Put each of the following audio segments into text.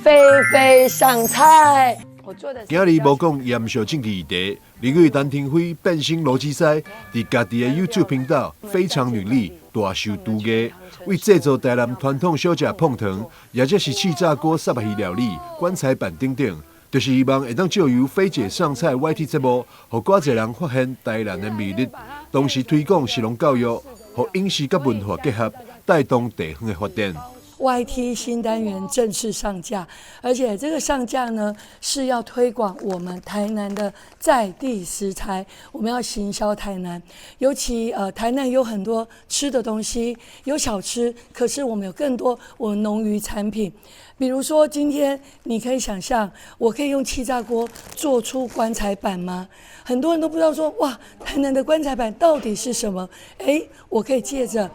飞飞上菜。今日无讲严肃政治议题，另外陈廷辉变身罗志赛，伫家己的 YouTube 频道《非常女力》大秀厨艺，为制作台南传统小食碰糖，也就是气炸锅、沙白鱼料理、棺材板等等，就是希望会当借由菲姐上菜 YT 节目，互偌侪人发现台南的魅力，同时推广食农教育，互饮食甲文化结合，带动地方的发展。YT 新单元正式上架，而且这个上架呢是要推广我们台南的在地食材，我们要行销台南。尤其台南有很多吃的东西，有小吃，可是我们有更多我们农渔产品。比如说今天你可以想象，我可以用气炸锅做出棺材板吗？很多人都不知道说，哇，台南的棺材板到底是什么？我可以借着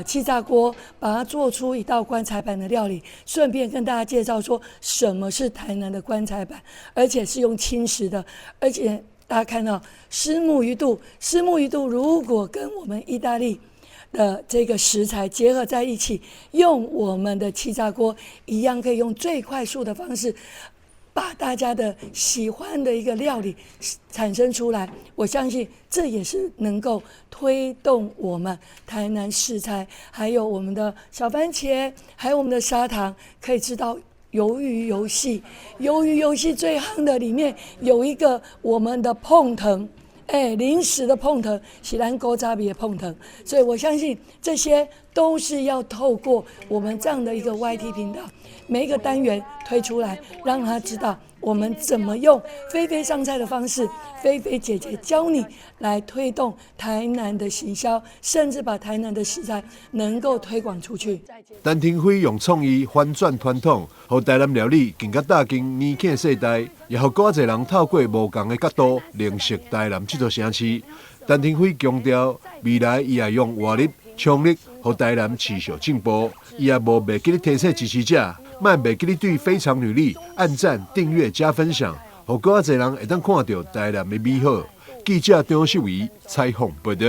气炸锅把它做出一道棺材板的料理，顺便跟大家介绍说什么是台南的棺材板，而且是用轻食的，而且大家看到虱目鱼肚如果跟我们意大利的这个食材结合在一起，用我们的气炸锅一样可以用最快速的方式把大家的喜欢的一个料理产生出来。我相信这也是能够推动我们台南食材，还有我们的小番茄，还有我们的砂糖，可以知道鱿鱼游戏最夯的里面有一个我们的碰藤，临时的碰藤是咱古早味的碰藤，所以我相信这些都是要透过我们这样的一个 YT 频道，每一个单元推出来，让他知道我们怎么用菲菲上菜的方式，菲菲姐姐教你来推动台南的行销，甚至把台南的食材能够推广出去。陈廷辉用创意翻转传统，让台南料理更加踏进年轻世代，也让更多人透过无同的角度认识台南这座城市。陈廷辉强调，未来伊也用活力、创力，让台南持续进步。伊也无袂记你提醒支持者，莫袂记你对非常女力按赞、订阅、加分享，让更多人会当看到台南的美好。记者张秀仪采访报道。